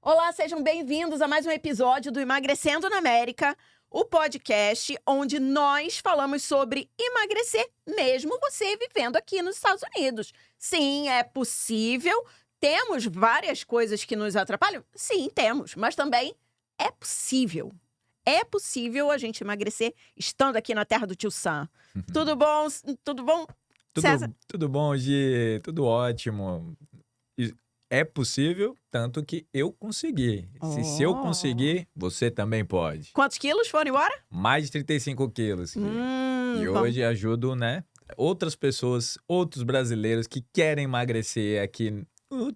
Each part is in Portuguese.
Olá, sejam bem-vindos a mais um episódio do Emagrecendo na América, o podcast onde nós falamos sobre emagrecer, mesmo você vivendo aqui nos Estados Unidos. Sim, é possível. Temos várias coisas que nos atrapalham? Sim, temos, mas também é possível. É possível a gente emagrecer estando aqui na terra do Tio Sam. Tudo bom? Tudo bom, César? Tudo bom, Gi? Tudo ótimo. É possível, tanto que eu consegui. Se eu conseguir, você também pode. Quantos quilos foram embora? Mais de 35 quilos. Gi. E Vamos. hoje ajudo, né, outras pessoas, outros brasileiros que querem emagrecer aqui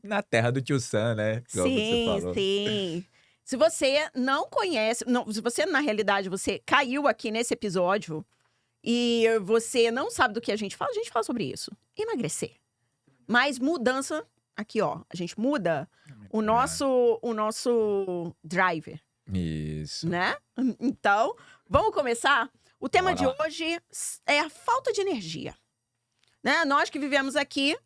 na terra do Tio Sam, né? Igual você falou. Sim. Se você não conhece, se você, na realidade, você caiu aqui nesse episódio e você não sabe do que a gente fala sobre isso. Emagrecer. Mas mudança, aqui ó, a gente muda o nosso driver, Isso. né? Então, vamos começar? O tema Bora de lá. hoje é a falta de energia. Né? Nós que vivemos aqui,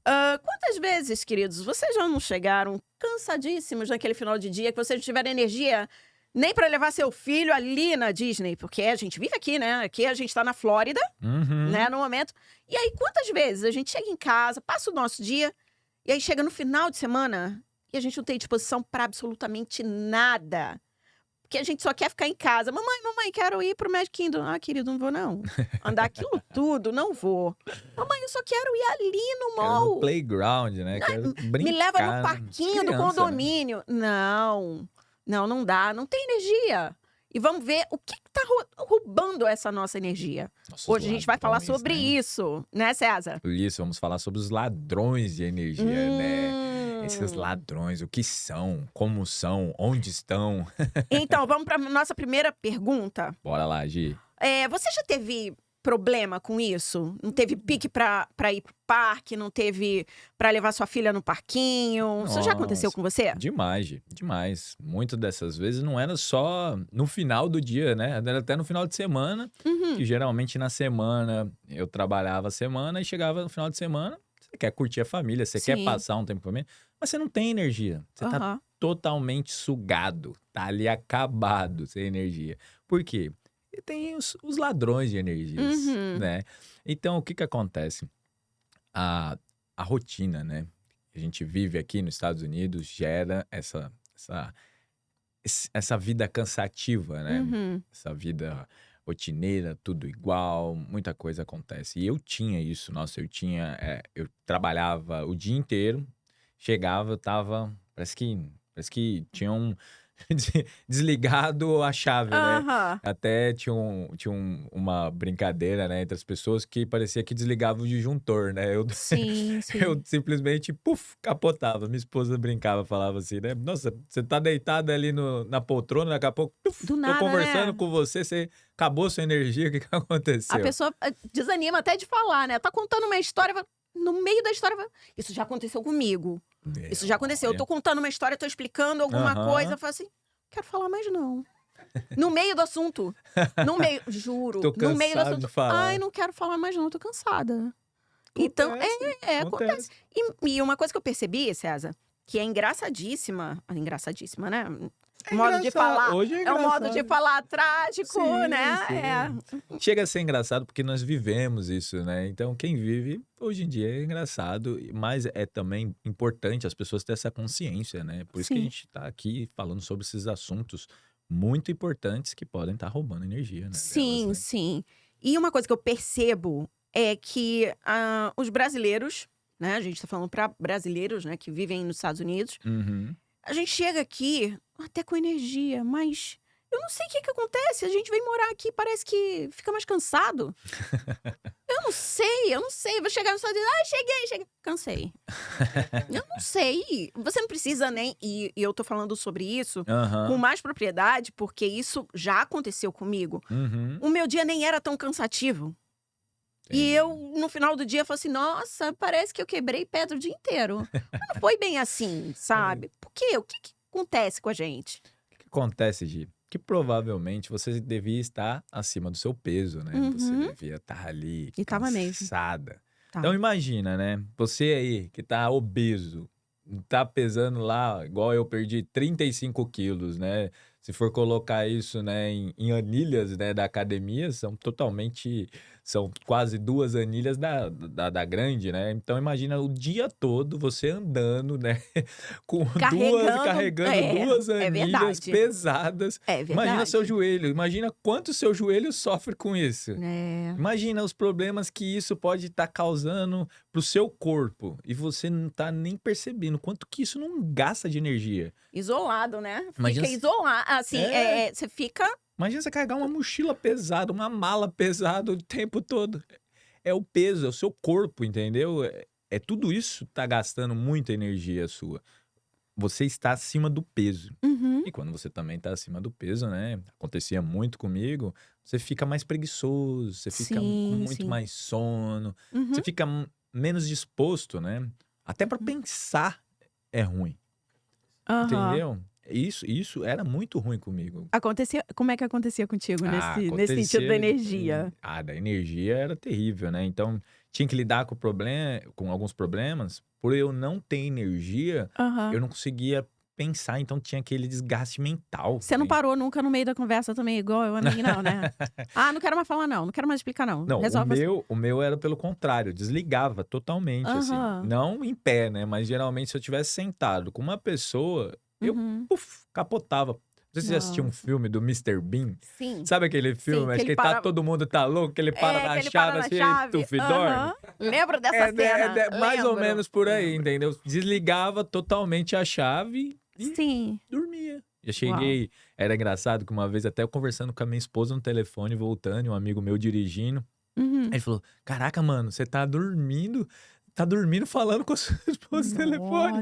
quantas vezes, queridos, vocês já não chegaram cansadíssimos naquele final de dia, que vocês não tiveram energia nem para levar seu filho ali na Disney? Porque a gente vive aqui, né? Aqui a gente tá na Flórida, né, no momento. E aí, quantas vezes a gente chega em casa, passa o nosso dia, e aí chega no final de semana e a gente não tem disposição para absolutamente nada. Porque a gente só quer ficar em casa. Mamãe, quero ir pro Magic Kingdom. Ah, querido, não vou não. Andar aquilo tudo, não vou. Mamãe, eu só quero ir ali no Quero mall. no playground, né? Quero brincar. Me leva no parquinho do Criança, né? condomínio. Não dá, não tem energia. E vamos ver o que tá roubando essa nossa energia. Nossos Hoje a gente vai falar ladrões, sobre né? isso, né, César? Isso, vamos falar sobre os ladrões de energia, né? Esses Hum. ladrões, o que são, como são, onde estão. Então, vamos para nossa primeira pergunta. Bora lá, Gi. Você já teve problema com isso? Não teve pique pra ir pro parque? Não teve pra levar sua filha no parquinho? Isso já aconteceu Nossa, com você? demais, Gi, demais. Muitas dessas vezes não era só no final do dia, né? Era até no final de semana, que geralmente na semana eu trabalhava a semana e chegava no final de semana, você quer curtir a família, você quer Sim. passar um tempo com a família, mas você não tem energia. Você tá Aham. totalmente sugado, tá ali acabado sem energia. Por quê? E tem os ladrões de energias, Uhum. né? Então, o que que acontece? A rotina, né? Que a gente vive aqui nos Estados Unidos gera essa vida cansativa, né? Uhum. Essa vida rotineira, tudo igual, muita coisa acontece. E eu tinha isso, nossa, eu trabalhava o dia inteiro, chegava, eu tava, parece que tinha desligado a chave, né? Aham. Até tinha uma brincadeira, né, entre as pessoas que parecia que desligava o disjuntor, né? Sim, Eu sim. simplesmente, puf, capotava. Minha esposa brincava, falava assim, né? Nossa, você tá deitada ali na poltrona, daqui a pouco, puf, Do tô nada, conversando né? com você, você acabou sua energia, o que que A aconteceu? pessoa desanima até de falar, né? Tá contando uma história, no meio da história, isso já aconteceu comigo. Isso já aconteceu. Eu tô contando uma história, tô explicando alguma coisa, eu falo assim, quero falar mais não. No meio do assunto. No meio, juro. Tô No meio do cansado de assunto. falar. Ai, não quero falar mais não, tô cansada. Então, acontece. E uma coisa que eu percebi, César, que é engraçadíssima, né? É Modo de engraçado, falar. hoje é É um modo de engraçado. falar trágico, Sim, né? chega a ser engraçado porque nós vivemos isso, né? Então, quem vive hoje em dia é engraçado, mas é também importante as pessoas terem essa consciência, né? Por isso que a Sim. gente tá aqui falando sobre esses assuntos muito importantes que podem estar roubando energia, né, delas, Sim, né? sim. E uma coisa que eu percebo é que os brasileiros, né? A gente tá falando para brasileiros, né, que vivem nos Estados Unidos. Uhum. A gente chega aqui até com energia, mas eu não sei o que acontece. A gente vem morar aqui, parece que fica mais cansado. Eu não sei. Vou chegar no Estados Unidos, cheguei. Cansei. Eu não sei. Você não precisa nem... E eu tô falando sobre isso com Aham. mais propriedade, porque isso já aconteceu comigo. Uhum. O meu dia nem era tão cansativo. E Entendi. eu, no final do dia, falo assim, nossa, parece que eu quebrei pedra o dia inteiro. Mas não foi bem assim, sabe? Por quê? O que acontece com a gente? O que acontece, Gi? Que provavelmente você devia estar acima do seu peso, né? Você Uhum. devia estar ali E tava mesmo. cansada. Tá. Então imagina, né? Você aí que tá obeso, tá pesando lá, igual eu perdi 35 quilos, né? Se for colocar isso, né, em anilhas, né, da academia, são quase 2 anilhas da grande, né? Então imagina o dia todo você andando, né, Carregando. carregando 2 É anilhas verdade. pesadas. É Imagina seu verdade. joelho, imagina quanto seu joelho sofre com isso. É. Imagina os problemas que isso pode estar causando para o seu corpo e você não tá nem percebendo quanto que isso não gasta de energia. Isolado, né? Imagina Fica se isolado. Assim, é, você fica. imagina você carregar uma mochila pesada, uma mala pesada o tempo todo. É o peso, é o seu corpo, entendeu? É tudo isso tá gastando muita energia sua. Você está acima do peso. Uhum. E quando você também está acima do peso, né, acontecia muito comigo, você fica mais preguiçoso, você fica com Sim, muito sim. mais sono, você Uhum. fica menos disposto, né? Até para Uhum. pensar é ruim, Aham. entendeu? Isso era muito ruim comigo. Acontecia como é que acontecia contigo nesse sentido da Acontecia energia? da energia era terrível, né, então tinha que lidar com alguns problemas, por eu não ter energia, Aham. eu não conseguia pensar, então tinha aquele desgaste mental, Você não né. parou nunca no meio da conversa também, igual a mim não, né? "Ah, não quero mais falar não, não quero mais explicar não, Não, o resolve você". meu o meu era pelo contrário, desligava totalmente, assim, Aham. não em pé, né, mas geralmente se eu tivesse sentado com uma pessoa, eu, Uhum. capotava. Não sei se você já assistiu um Nossa. filme do Mister Bean, Sim, sabe aquele sim, filme, que acho ele que tá para todo mundo tá louco, que ele para que na ele para chave, na assim, aí chave. tuf, dorme? Aham. Lembro dessa cena, É mais ou lembro, menos por aí, lembro. entendeu? Desligava totalmente a chave e Sim. dormia. Já Uau. cheguei era engraçado que uma vez até eu conversando com a minha esposa no telefone, voltando, e um amigo meu dirigindo, Uhum. aí ele falou: "Caraca, mano, você tá dormindo falando com a sua esposa no telefone.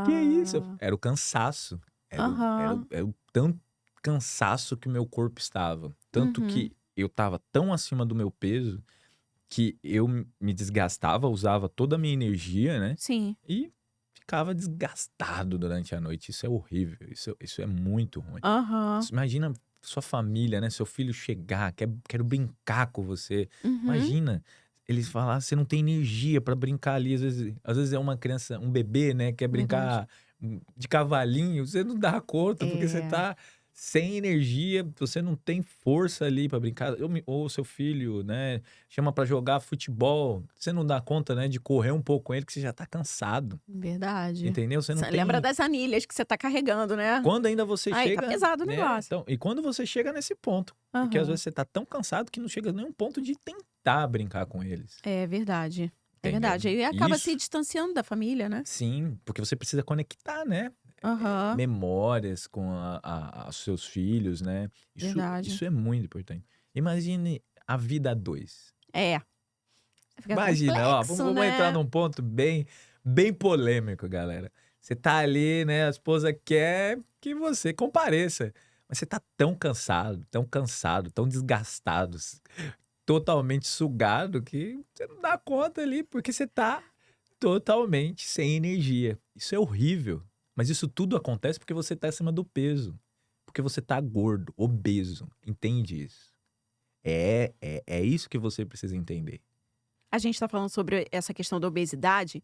Que isso?" Nossa. Era o cansaço, Aham. era o tão cansaço que o meu corpo estava. Tanto Uhum. que eu estava tão acima do meu peso, que eu me desgastava, usava toda a minha energia, né, Sim. e ficava desgastado durante a noite. Isso é horrível, isso é muito ruim. Aham. Imagina sua família, né, seu filho chegar, quero brincar com você. Uhum. Imagina, eles falar: "Você não tem energia pra brincar ali", às vezes é uma criança, um bebê, né, quer Verdade. brincar, de cavalinho, você não dá conta, porque você É. tá sem energia, você não tem força ali pra brincar. Ou seu filho, né, chama pra jogar futebol, você não dá conta, né, de correr um pouco com ele, que você já tá cansado, Verdade. entendeu? Você não Você lembra tem das anilhas que você tá carregando, né? quando ainda você Aí, tá chega, pesado o né, negócio. então, e quando você chega nesse ponto, porque às Aham. vezes você tá tão cansado que não chega a nenhum ponto de tentar brincar com eles, É verdade. É entendeu? verdade. Aí acaba se Isso distanciando da família, né? sim, porque você precisa conectar, né, Aham. memórias com a os seus filhos, né, Verdade. isso é muito importante. Imagine a vida a 2. É. Fica Imagina, ó, complexo, vamos entrar né? num ponto bem polêmico, galera. Você tá ali, né, a esposa quer que você compareça, mas você tá tão cansado, tão desgastado, totalmente sugado, que você não dá conta ali, porque você tá totalmente sem energia. Isso é horrível, mas isso tudo acontece porque você tá acima do peso, porque você tá gordo, obeso, entende isso? É isso que você precisa entender. A gente tá falando sobre essa questão da obesidade.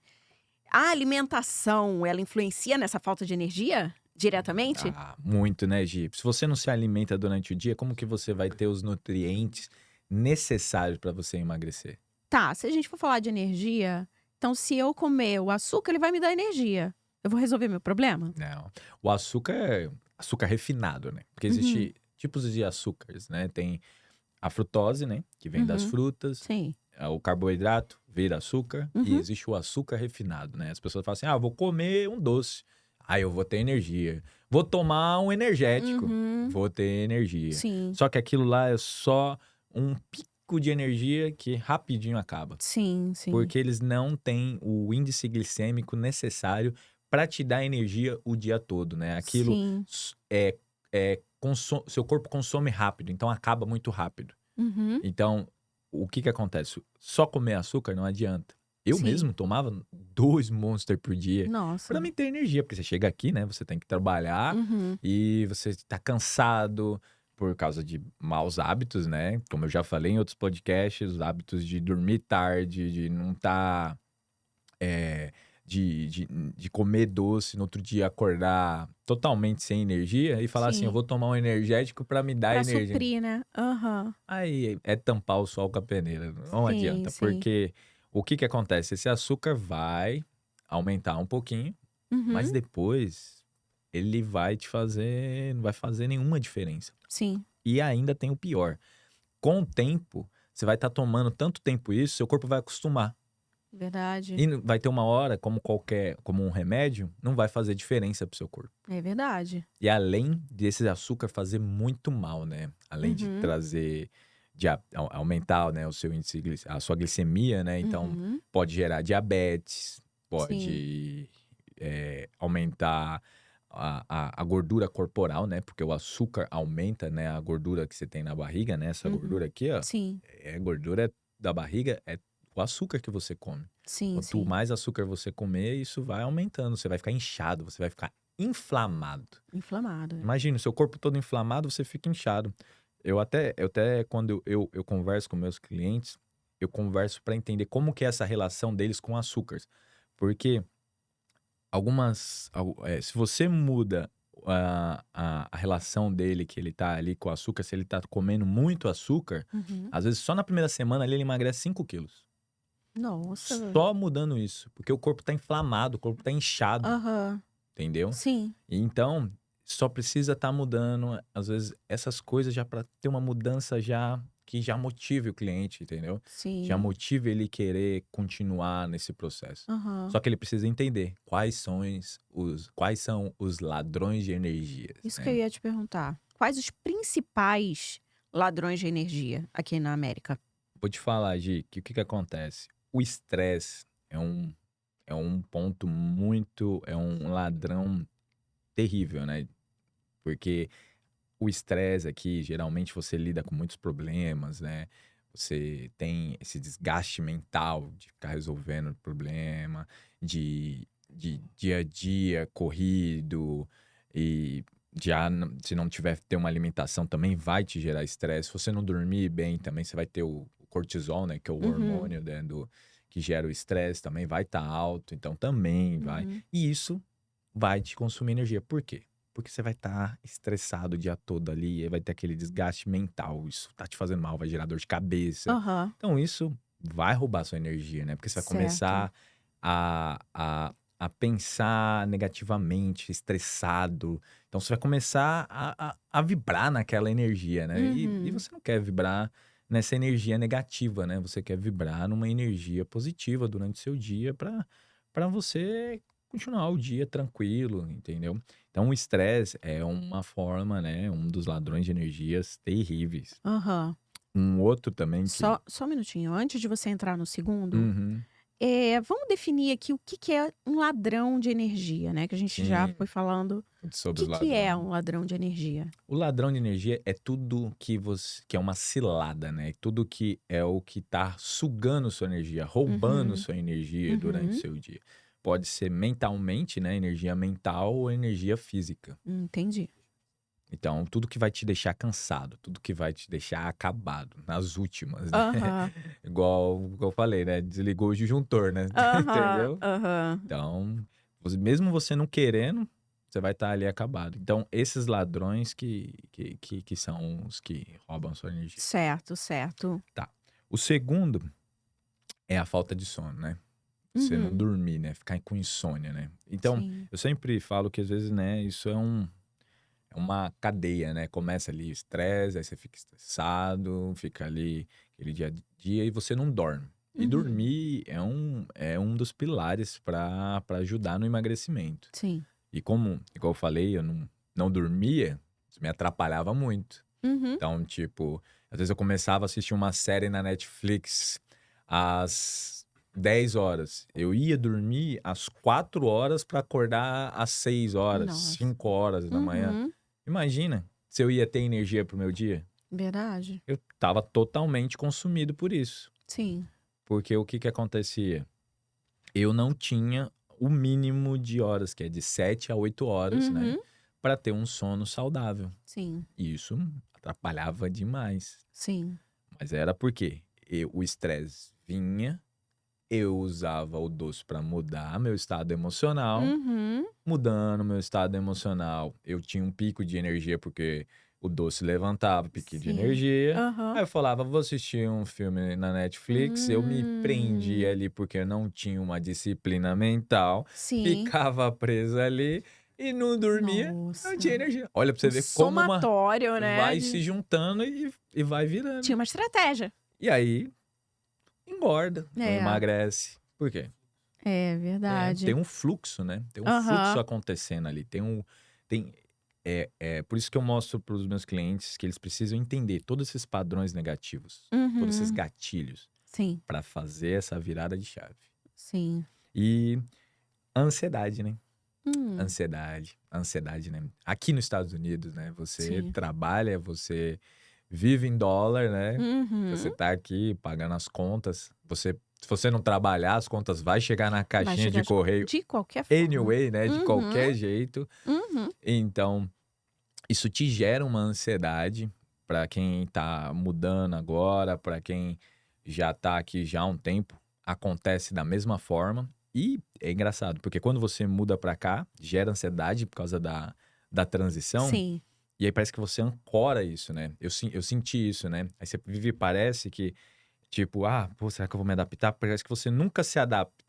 A alimentação, ela influencia nessa falta de energia? Diretamente? Ah, muito, né, Gi? Se você não se alimenta durante o dia, como que você vai ter os nutrientes necessários para você emagrecer? Tá, se a gente for falar de energia, então se eu comer o açúcar, ele vai me dar energia. Eu vou resolver meu problema? Não. O açúcar é açúcar refinado, né? Porque Uhum. existe tipos de açúcares, né? Tem a frutose, né? Que vem das Uhum. frutas. Sim. O carboidrato vira açúcar. E Uhum. existe o açúcar refinado, né? As pessoas falam assim: ah, vou comer um doce. Aí eu vou ter energia. Vou tomar um energético. Uhum. Vou ter energia. Sim. Só que aquilo lá é só um pico de energia que rapidinho acaba. Sim, sim. Porque eles não têm o índice glicêmico necessário para te dar energia o dia todo, né? Aquilo Sim. seu corpo consome rápido, então acaba muito rápido. Uhum. Então, o que que acontece? Só comer açúcar não adianta. Eu Sim. mesmo tomava 2 Monster por dia para Nossa. mim ter energia, porque você chega aqui, né, você tem que trabalhar Uhum. e você está cansado por causa de maus hábitos, né, como eu já falei em outros podcasts, os hábitos de dormir tarde, de não estar, de comer doce, no outro dia acordar totalmente sem energia e falar assim, eu Sim. vou tomar um energético pra me dar Pra energia. suprir, né? Aham. Aí é tampar o sol com a peneira, não Sim, adianta, sim. porque o que que acontece? Esse açúcar vai aumentar um pouquinho, mas Uhum. depois ele vai te fazer, não vai fazer nenhuma diferença. Sim. E ainda tem o pior, com o tempo, você vai estar tomando tanto tempo isso, seu corpo vai acostumar. Verdade. E vai ter uma hora, como um remédio, não vai fazer diferença pro seu corpo. É verdade. E além desse açúcar fazer muito mal, né? Além de Uhum. trazer, aumentar, né, o seu índice, a sua glicemia, né? Então, Uhum. pode gerar diabetes, Sim. pode aumentar a gordura corporal, né? Porque o açúcar aumenta, né, a gordura que você tem na barriga, né? Essa Uhum. gordura aqui, ó, Sim. é gordura da barriga, é o açúcar que você come. Sim, Quanto sim. mais açúcar você comer, isso vai aumentando. Você vai ficar inchado, você vai ficar inflamado. Inflamado, né? Imagina, o seu corpo todo inflamado, você fica inchado. Eu até quando eu converso com meus clientes, eu converso para entender como que é essa relação deles com açúcares. Porque se você muda a relação dele, que ele tá ali com o açúcar, se ele tá comendo muito açúcar, Uhum. às vezes só na primeira semana ali ele emagrece 5 quilos. Nossa. Só mudando isso, porque o corpo tá inflamado, o corpo tá inchado, Aham. entendeu? Sim. E então, só precisa estar mudando, às vezes, essas coisas já para ter uma mudança já que já motive o cliente, entendeu? Já Sim. motive ele querer continuar nesse processo. Aham. Só que ele precisa entender quais são os ladrões de energias, Isso que eu né? ia te perguntar. Quais os principais ladrões de energia aqui na América? Vou te falar, Gi, que o que que acontece? O estresse é um ponto muito, é um ladrão terrível, né? Porque o estresse aqui, geralmente você lida com muitos problemas, né? Você tem esse desgaste mental de ficar resolvendo problema, de dia a dia corrido, e se não tiver ter uma alimentação também vai te gerar estresse. Se você não dormir bem também, você vai ter o cortisol, né? Que é o Uhum. hormônio, né, que gera o estresse, também vai estar alto, então também vai. Uhum. E isso vai te consumir energia. Por quê? Porque você vai estar estressado o dia todo ali, e vai ter aquele desgaste mental, isso tá te fazendo mal, vai gerar dor de cabeça. Aham. Então isso vai roubar sua energia, né, porque você vai Certo. começar a pensar negativamente, estressado. Então você vai começar a vibrar naquela energia, né, e Uhum. você não quer vibrar nessa energia negativa, né, você quer vibrar numa energia positiva durante o seu dia para você continuar o dia tranquilo, entendeu? Então o estresse é uma forma, né, um dos ladrões de energias terríveis. Aham. Um outro também que Só um minutinho. Antes de você entrar no segundo, uhum, vamos definir aqui o que que é um ladrão de energia, né? Que a gente já sim, foi falando. O sobre os que é ladrões. um ladrão de energia? O ladrão de energia é tudo que é uma cilada, né, tudo que é o que tá sugando sua energia, roubando Uhum. sua energia durante o Uhum. seu dia. Pode ser mentalmente, né, energia mental ou energia física. Entendi. Então, tudo que vai te deixar cansado, tudo que vai te deixar acabado, nas últimas, né. Aham. Igual eu falei, né, desligou o disjuntor, né, Aham. entendeu? Aham. Então, mesmo você não querendo, você vai estar ali acabado. Então, esses ladrões que são os que roubam sua energia. Certo, certo. Tá. O segundo é a falta de sono, né. Você não Uhum. dormir, né, ficar com insônia, né. Então, Sim. eu sempre falo que às vezes, né, isso é uma cadeia, né, começa ali o estresse, aí você fica estressado, fica ali aquele dia a dia e você não dorme. E Uhum. dormir é um dos pilares para ajudar no emagrecimento. Sim. E como, igual eu falei, eu não dormia, isso me atrapalhava muito. Uhum. Então, tipo, às vezes eu começava a assistir uma série na Netflix às 10 horas. Eu ia dormir às 4 horas para acordar às 6 horas, Nossa. 5 horas da manhã. Uhum. Imagina se eu ia ter energia para o meu dia. Verdade. Eu estava totalmente consumido por isso. Sim. Porque o que que acontecia? Eu não tinha o mínimo de horas, que é de 7 a 8 horas, né, Uhum. para ter um sono saudável. Sim. E isso atrapalhava demais. Sim. Mas era porque o estresse vinha eu usava o doce para mudar meu estado emocional. Uhum. Mudando meu estado emocional, eu tinha um pico de energia, porque o doce levantava o pico de Sim. energia. Aham. Aí eu falava: "Vou assistir um filme na Netflix", eu me prendia Hum. ali, porque eu não tinha uma disciplina mental, Sim. ficava preso ali e não dormia, não tinha Nossa. energia. Olha pra você Um ver como uma somatório, né, vai se de juntando e vai tinha virando. uma estratégia. E aí engorda, não É, emagrece. Por quê? é Tem verdade. um fluxo, né, tem um fluxo Aham. acontecendo ali, tem por isso que eu mostro para os meus clientes que eles precisam entender todos esses padrões negativos, todos esses Uhum. gatilhos, Sim, para fazer essa virada de chave. sim. E a ansiedade, né, Hum. a ansiedade, né. Aqui nos Estados Unidos, né, você Sim. trabalha, você vive em dólar, né, você Uhum. tá aqui pagando as contas, se você não trabalhar, as contas vai chegar na Vai caixinha chegar de correio de qualquer forma. anyway, né, de Uhum, qualquer jeito. uhum. Então, isso te gera uma ansiedade para quem tá mudando agora, para quem já tá aqui já há um tempo, acontece da mesma forma. E é engraçado, porque quando você muda para cá, gera ansiedade por causa da transição, Sim. e aí parece que você ancora isso, né. Eu senti isso, né. Aí você vive parece que, tipo: "Ah, pô, será que eu vou me adaptar?" Parece que você nunca se adapta.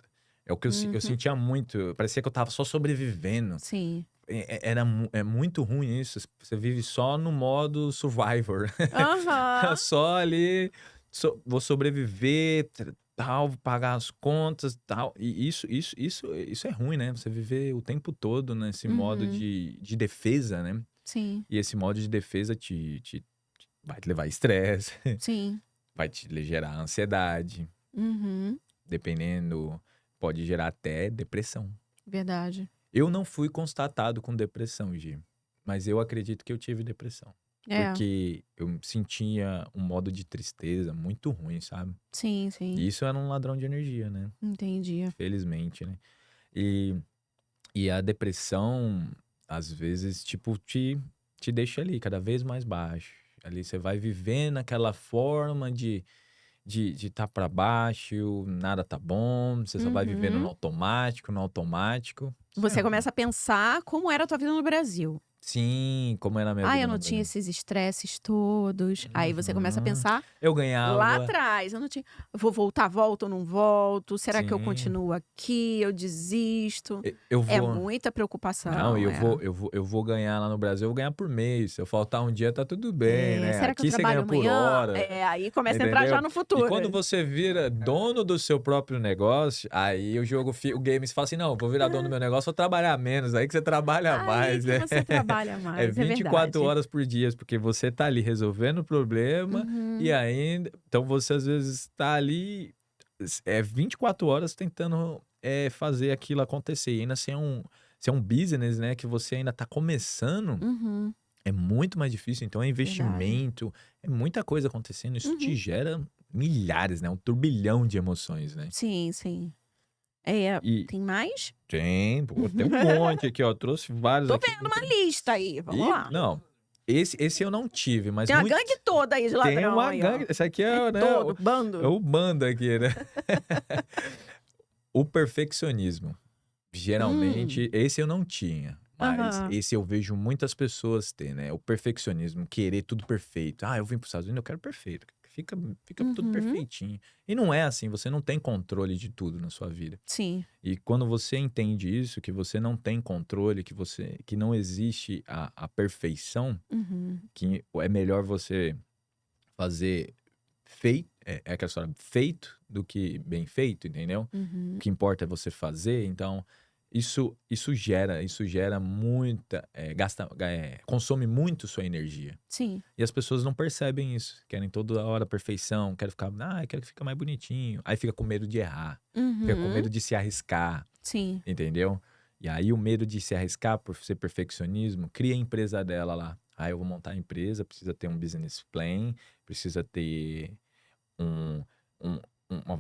É o que eu Uhum. sentia muito, parecia que eu estava só sobrevivendo. Sim. É muito ruim isso, você vive só no modo survivor. Aham. Só ali, vou sobreviver, tal, vou pagar as contas, tal. E isso é ruim, né, você viver o tempo todo nesse modo Uhum. de defesa, né. Sim, E esse modo de defesa vai te levar a estresse, sim. vai te gerar ansiedade, Uhum. dependendo, pode gerar até depressão. Verdade. Eu não fui constatado com depressão, Gi, mas eu acredito que eu tive depressão, É. porque eu sentia um modo de tristeza muito ruim, sabe. Sim, E sim. isso era um ladrão de energia, né, Entendi. felizmente, né. E e a depressão, às vezes, tipo, te deixa ali cada vez mais baixo. Ali você vai vivendo aquela forma de estar para baixo, nada tá bom, você só vai vivendo Uhum. no automático, no automático. Isso é Você ruim. começa a pensar como era a tua vida no Brasil. Sim, como era a minha "Ah, vida eu no não tinha Brasil. esses estresses todos". Aí você começa a Uhum. pensar Eu lá ganhava atrás, "eu não tinha vou voltar, volto ou não volto? Será que eu sim, continuo aqui? Eu desisto?". eu É vou muita não, e preocupação, eu é. vou eu vou eu vou ganhar lá no Brasil, eu vou ganhar por mês, se eu faltar um dia tá tudo bem, É, né, "Será que eu aqui você trabalho ganha por amanhã?". hora, É, aí começa a entrar já entendeu. no E futuro. quando você vira dono do seu próprio negócio, aí o game fala assim: "Não, vou virar dono do meu negócio, vou trabalhar menos", aí que você trabalha Aí mais, que né. você trabalha É mais, é 24 verdade. horas por dia, porque você tá ali resolvendo o problema e Uhum. ainda então você às vezes tá ali, 24 horas tentando, fazer aquilo acontecer. E ainda se é um business, né, que você ainda tá começando, Uhum. é muito mais difícil, então é Verdade. investimento, é muita coisa acontecendo, isso te Uhum. gera milhares, né, um turbilhão de emoções, né. Sim, sim. É, E tem mais? pô, tem um monte aqui, ó, trouxe vários Tô aqui vendo que eu uma tenho. lista aí, vamos E lá. não, esse eu não tive, mas Tem uma gangue toda aí de tem ladrão uma aí, ó. gangue, esse aqui É é, né, todo, é bando. o bando aqui, né. O perfeccionismo. Hum. Geralmente, esse eu não tinha, mas Aham. esse eu vejo muitas pessoas ter, né, o perfeccionismo, querer tudo perfeito. "Ah, eu vim para os Estados Unidos, eu quero perfeito, fica tudo Uhum. perfeitinho". E não é assim, você não tem controle de tudo na sua vida. Sim. E quando você entende isso, que você não tem controle, que não existe a perfeição, Uhum. que é melhor você fazer é aquela história, feito do que bem feito, entendeu? O Uhum. que importa é você fazer, então isso gera muita, consome muito sua energia. Sim. E as pessoas não percebem isso, querem toda hora perfeição, quero que fica mais bonitinho, aí fica com medo de errar, fica com Uhum. medo de se arriscar, Sim. entendeu? E aí o medo de se arriscar por ser perfeccionismo, cria a empresa dela lá. Ah, eu vou montar a empresa, precisa ter um business plan, precisa ter um um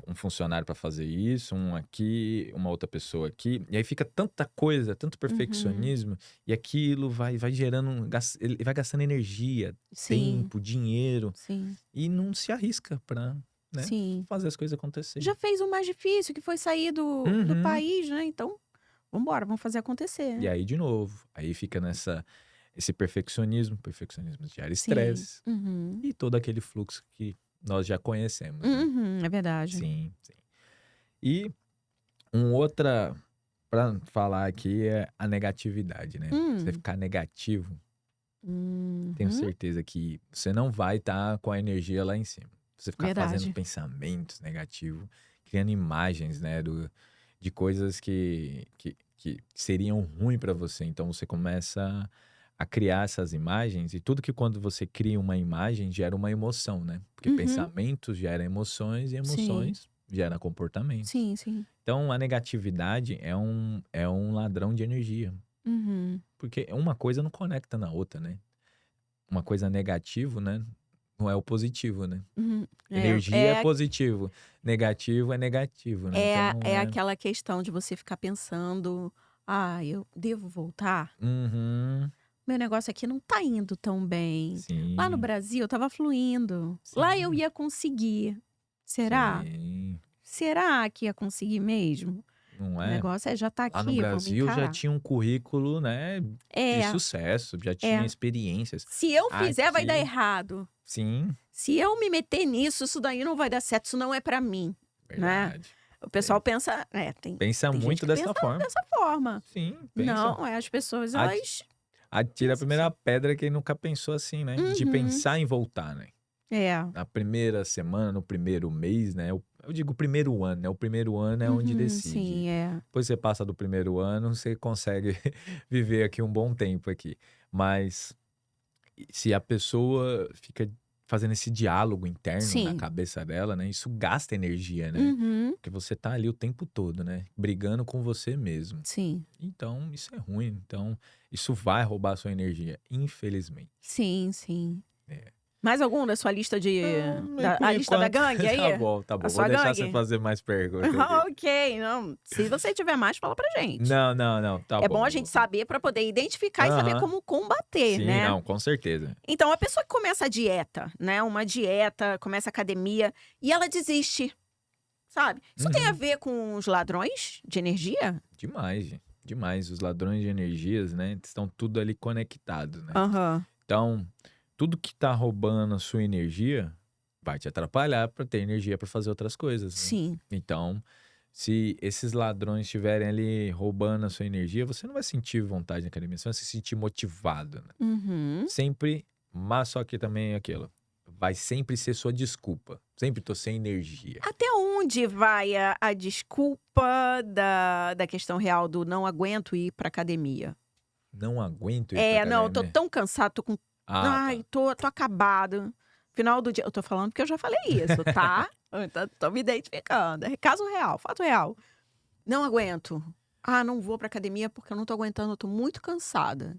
um funcionário para fazer isso, um aqui, uma outra pessoa aqui, e aí fica tanta coisa, tanto Uhum. perfeccionismo, e aquilo vai gerando ele vai gastando energia, Sim. tempo, dinheiro, Sim. e não se arrisca para né? Sim. Fazer as coisas acontecerem. Já fez o mais difícil, que foi sair do Uhum. país, né? Então, vambora, vamos fazer acontecer. E aí, de novo, aí fica esse perfeccionismo gera Sim. estresse Uhum. e todo aquele fluxo que nós já conhecemos, né? Uhum, é verdade. Sim, sim. E outra para falar aqui é a negatividade, né? Você Hum. ficar negativo, tenho Uhum. certeza que você não vai estar com a energia lá em cima. Você ficar fazendo Verdade. pensamentos negativos, criando imagens, né, de coisas que seriam ruins para você. Então você começa a criar essas imagens e tudo que quando você cria uma imagem gera uma emoção, né? Porque Uhum. pensamentos geram emoções e Sim. emoções geram comportamentos. Sim, sim. Então a negatividade é um ladrão de energia, Uhum. porque uma coisa não conecta na outra, né? Uma coisa negativo, né, não é o positivo, né. Uhum. Energia é positivo, negativo é negativo, né, então não É é. aquela questão de você ficar pensando: "Ah, eu devo voltar? Uhum. Meu negócio aqui não tá indo tão bem. Lá no Sim, Brasil estava fluindo. Lá eu sim, ia conseguir. Será? sim. Será que ia conseguir mesmo? Não O é? negócio é já tá Lá no aqui, vamos Brasil já encarar". tinha um currículo, né, de É, sucesso, já tinha é. experiências. Se eu fizer, vai dar Aqui errado. sim, Se eu me meter nisso, isso daí não vai dar certo, isso não é pra mim, né. verdade. O É, pessoal pensa pensa tem gente muito que pensa dessa forma. dessa forma. Sim, pensa. Não, as pessoas Ati elas atira a pensam primeira assim. pedra quem nunca pensou assim, né, de Uhum. pensar em voltar, né. É. Na primeira semana, no primeiro mês, né, eu digo primeiro ano, né, o primeiro ano é onde Uhum, decide. sim, é. Depois você passa do primeiro ano, você consegue viver aqui um bom tempo aqui. Mas se a pessoa fica fazendo esse diálogo interno na Sim. cabeça dela, né, isso gasta energia, né, Uhum. porque você tá ali o tempo todo, né, brigando com você mesmo. Sim. Então isso é ruim, então isso vai roubar a sua energia, infelizmente. Sim, sim. É. Mais algum da sua lista Não, e da por a lista da enquanto gangue aí? tá bom, tá A bom. Vou sua deixar você gangue? fazer mais perguntas aqui. Ok, não, se você tiver mais, fala pra gente. Não, não, não, tá É bom a gente bom. saber pra poder identificar e saber Aham. como combater, Sim, né. não, com certeza. Então a pessoa que começa a dieta, né, uma dieta, começa a academia e ela desiste, sabe. Isso tem a Uhum. ver com os ladrões de energia? Demais, gente, demais. Os ladrões de energias, né, estão tudo ali conectados, né. Aham. Então, tudo que tá roubando a sua energia, vai te atrapalhar para ter energia para fazer outras coisas, né. Sim. Então, se esses ladrões estiverem ali roubando a sua energia, você não vai sentir vontade na academia, você vai se sentir motivado, né. Uhum. Sempre, mas só que também é aquilo, vai sempre ser sua desculpa, sempre tô sem energia. Até onde vai a desculpa da questão real do "não aguento ir pra academia"? Não aguento ir pra É, "Não, eu tô academia. tão cansado, tô com Ah, ai, tá. tô acabado". Final do dia eu tô falando porque eu já falei isso, tá? Eu tô me identificando, é caso real, fato real. "Não aguento. Ah, não vou pra academia porque eu não tô aguentando, eu tô muito cansada".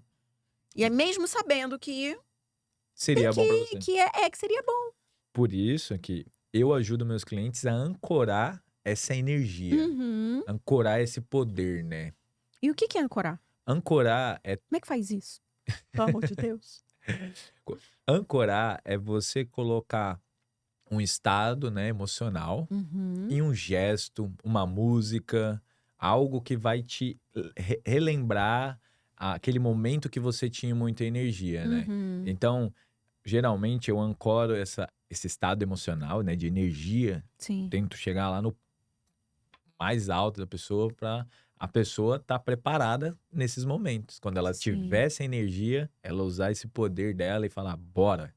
E é mesmo sabendo que tem Seria bom pra você. que seria bom. Por isso que eu ajudo meus clientes a ancorar essa energia, Uhum. ancorar esse poder, né. E o que é ancorar? Ancorar é Como é que faz isso? Pelo amor de Deus. ancorar é você colocar um estado, né, emocional Uhum. e um gesto, uma música, algo que vai te relembrar aquele momento que você tinha muita energia, né. Uhum. Então, geralmente eu ancoro esse estado emocional, né, de energia, Sim, tento chegar lá no mais alto da pessoa para a pessoa estar preparada nesses momentos. Quando ela sim. tiver essa energia, ela usar esse poder dela e falar: "Bora,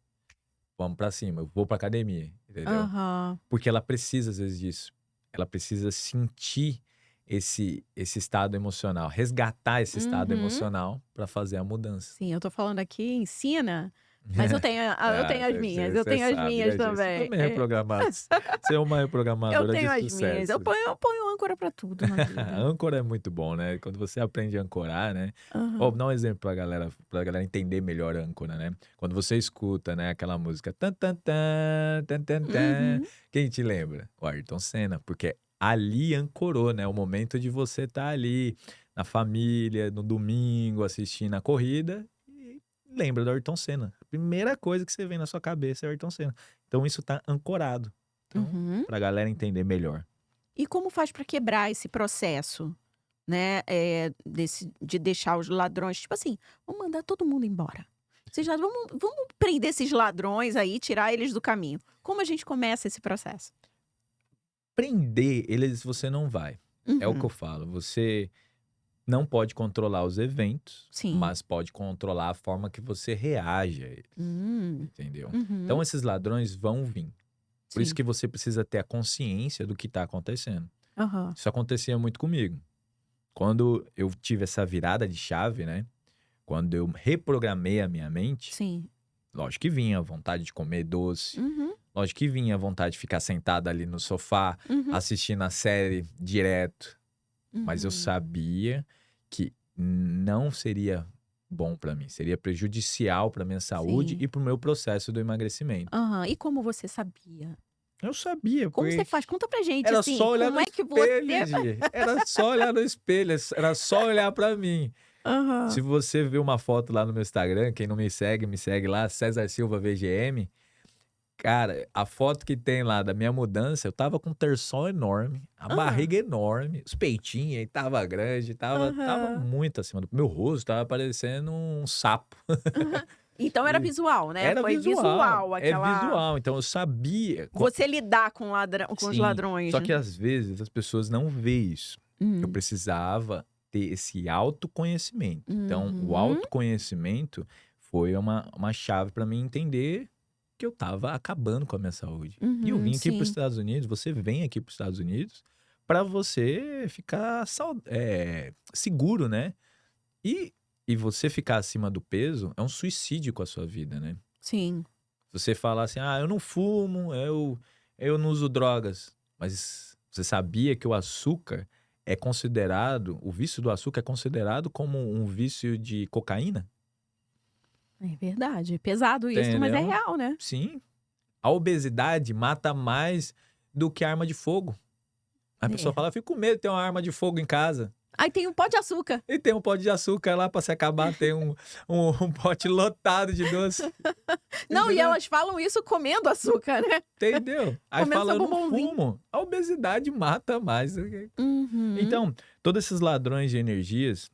vamos pra cima, eu vou pra academia", entendeu? Aham. Porque ela precisa às vezes disso. Ela precisa sentir esse estado emocional, resgatar esse estado Uhum. emocional para fazer a mudança. Sim, eu tô falando aqui, ensina, mas eu Ah, tenho as minhas, eu você tenho as sabe, minhas né, gente? Você também. também é reprogramado. Você é uma Eu reprogramadora de tenho as minhas, sucesso. eu ponho âncora pra tudo na vida. Âncora é muito bom, né? Quando você aprende a ancorar, né? Ó, Aham. dá um exemplo pra galera entender melhor a âncora, né? Quando você escuta, né, aquela música tan tan tan, tan tan tan, Uhum. quem te lembra? O Ayrton Senna, porque ali ancorou, né? O momento de você estar ali na família, no domingo, assistindo a corrida e lembra do Ayrton Senna. A primeira coisa que você vem na sua cabeça é o Ayrton Senna. Então isso tá ancorado. Então, Uhum. pra galera entender melhor. E como faz para quebrar esse processo, né, de deixar os ladrões, tipo assim, vamos mandar todo mundo embora. Vamos prender esses ladrões aí, tirar eles do caminho. Como a gente começa esse processo? Prender eles você não vai. É o que Uhum. eu falo, você não pode controlar os eventos, Sim. mas pode controlar a forma que você reage a eles, Hum. entendeu? Uhum. Então esses ladrões vão vir. Por isso Sim. que você precisa ter a consciência do que está acontecendo. Aham. Isso acontecia muito comigo. Quando eu tive essa virada de chave, né? Quando eu reprogramei a minha mente, Sim. lógico que vinha a vontade de comer doce, Uhum. lógico que vinha a vontade de ficar sentado ali no sofá, Uhum. assistindo a série direto. Mas eu Uhum. sabia que não seria bom para mim, seria prejudicial para minha saúde Sim. e para o meu processo do emagrecimento. Aham. E como você sabia? Eu sabia, Como você porque faz? Conta pra gente, era assim, só olhar como no é que você espelho, Gi. Era só olhar no espelho, era só olhar para mim. Se Aham. você vê uma foto lá no meu Instagram, quem não me segue lá, César Silva VGM. Cara, a foto que tem lá da minha mudança, eu tava com um terção enorme, a Hã. barriga enorme, os peitinhos aí tava grande, tava Aham. muito acima do meu rosto, tava parecendo um sapo. Aham. Então era E visual, né? era Foi visual, visual é aquela visual, então eu sabia você lidar com com os sim, ladrões, só né? que às vezes as pessoas não vê isso. Eu Hum. precisava ter esse autoconhecimento. Então, o Uhum. autoconhecimento foi uma chave para mim entender que eu estava acabando com a minha saúde. E eu Uhum, vim aqui para os sim. Estados Unidos, você vem aqui para os Estados Unidos para você ficar seguro, né? E, e você ficar acima do peso é um suicídio com a sua vida, né? Sim. Você falar assim, eu não fumo, eu não uso drogas. Mas você sabia que o açúcar é considerado, o vício do açúcar é considerado como um vício de cocaína? É verdade. Pesado isso, mas é Entendeu? real, né? Sim. A obesidade mata mais do que arma de fogo. A pessoa É. fala, eu fico com medo de ter uma arma de fogo em casa. Aí tem um pó de açúcar. E tem um pote de açúcar lá pra se acabar, tem um pote lotado de doce. Não, e Entendeu? elas falam isso comendo açúcar, né? Entendeu? Aí Comendo fala, seu eu não bombonzinho. fumo. A obesidade mata mais. Uhum. Então, todos esses ladrões de energias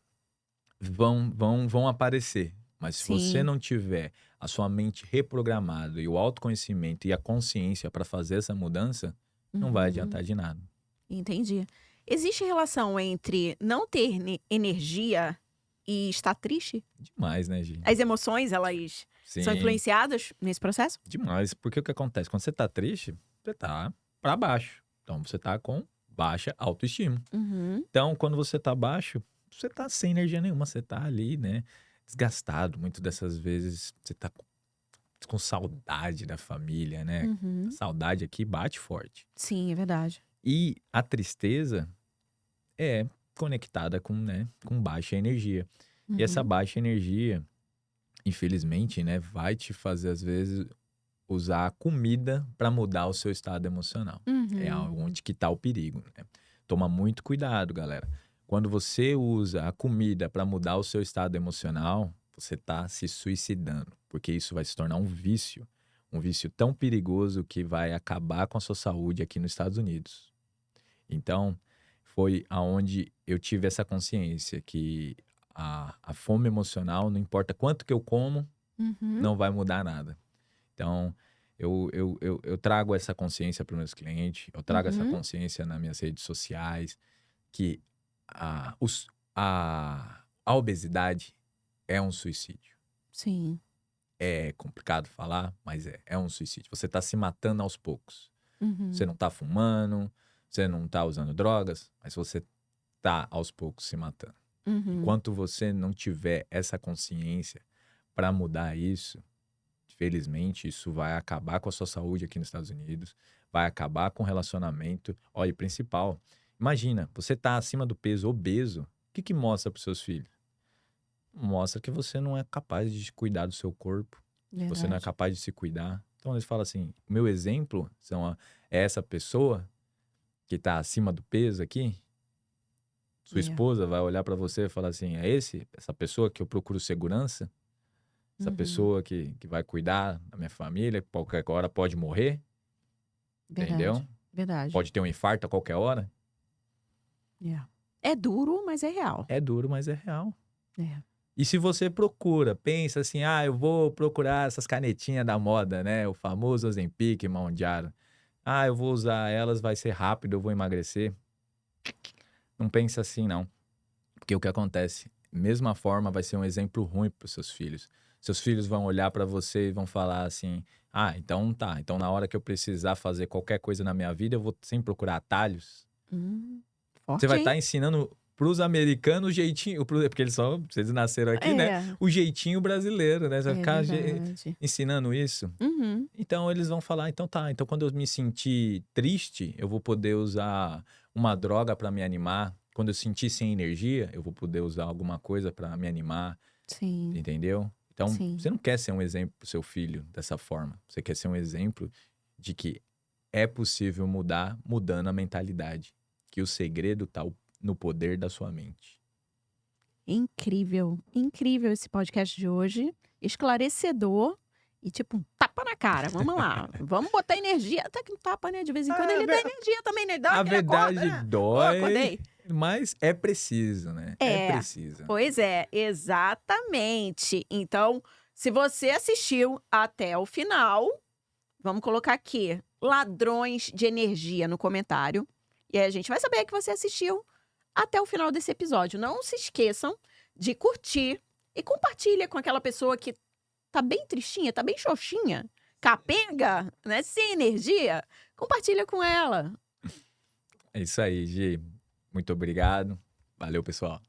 vão aparecer. Mas se você Sim. não tiver a sua mente reprogramada e o autoconhecimento e a consciência para fazer essa mudança, não vai Uhum. adiantar de nada. Entendi. Existe relação entre não ter energia e estar triste? Demais, né, Gi? As emoções, elas são Sim, influenciadas nesse processo? demais. Porque o que acontece? Quando você tá triste, você tá para baixo. Então, você tá com baixa autoestima. Uhum. Então, quando você tá baixo, você tá sem energia nenhuma, você tá ali, né, desgastado. Muitas dessas vezes você tá com saudade da família, né? A Uhum. saudade aqui bate forte. Sim, é verdade. E a tristeza é conectada com, né, com baixa energia. E essa Uhum. baixa energia, infelizmente, né, vai te fazer às vezes usar a comida para mudar o seu estado emocional. É Uhum. onde que tá o perigo, né? Toma muito cuidado, galera. Quando você usa a comida para mudar o seu estado emocional, você tá se suicidando, porque isso vai se tornar um vício tão perigoso que vai acabar com a sua saúde aqui nos Estados Unidos. Então, foi aonde eu tive essa consciência que a fome emocional, não importa quanto que eu como, Uhum. não vai mudar nada. Então, eu trago essa consciência para os meus clientes, eu trago essa Uhum. consciência nas minhas redes sociais, que a, os- a obesidade é um suicídio. Sim. É complicado falar, mas é um suicídio. Você está se matando aos poucos. Você Uhum. não está fumando, você não está usando drogas, mas você está aos poucos se matando. Uhum. Enquanto você não tiver essa consciência para mudar isso, felizmente, isso vai acabar com a sua saúde aqui nos Estados Unidos, vai acabar com o relacionamento. Olha, e principal, imagina, você tá acima do peso, obeso, o que que mostra para seus filhos? Mostra que você não é capaz de cuidar do seu corpo, que você não é Verdade. capaz de se cuidar. Então eles falam assim, o meu exemplo é essa pessoa que tá acima do peso aqui, sua É. esposa vai olhar para você e falar assim, essa pessoa que eu procuro segurança? Essa Uhum. pessoa que vai cuidar da minha família, que qualquer hora pode morrer. entendeu? Verdade. Pode ter um infarto a qualquer hora. É duro, mas é real. É duro, mas é real. É. E se você procura, pensa assim, eu vou procurar essas canetinhas da moda, né? O famoso Ozempic, Mounjaro. Eu vou usar elas, vai ser rápido, eu vou emagrecer. Não pensa assim, não. Porque o que acontece? Mesma forma, vai ser um exemplo ruim para os seus filhos. Seus filhos vão olhar para você e vão falar assim, então tá. Então na hora que eu precisar fazer qualquer coisa na minha vida, eu vou sempre procurar atalhos. Forte, Você vai hein? estar ensinando pros americanos o jeitinho, porque eles nasceram aqui, né? O jeitinho brasileiro, né? Você vai ficar ensinando isso. Então eles vão falar, então tá. Então quando eu me sentir triste, eu vou poder usar uma droga para me animar. Quando eu sentir sem energia, eu vou poder usar alguma coisa para me animar. Sim. Entendeu? Então, você não quer ser um exemplo pro seu filho dessa forma. Você quer ser um exemplo de que é possível mudar, mudando a mentalidade. Que o segredo tá no poder da sua mente. Incrível, incrível esse podcast de hoje. Esclarecedor e tipo um tapa na cara. Vamos lá, vamos botar energia. Até que um tapa, né? De vez em quando ele dá energia também, né? Dá A aquele verdade acorda, né? dói, Acordei. mas é preciso, né? É preciso. Pois é, exatamente. Então, se você assistiu até o final, vamos colocar aqui, ladrões de energia no comentário. E aí a gente vai saber que você assistiu até o final desse episódio. Não se esqueçam de curtir e compartilha com aquela pessoa que tá bem tristinha, tá bem xoxinha, capenga, né? Sem energia. Compartilha com ela. É isso aí, Gi. Muito obrigado. Valeu, pessoal.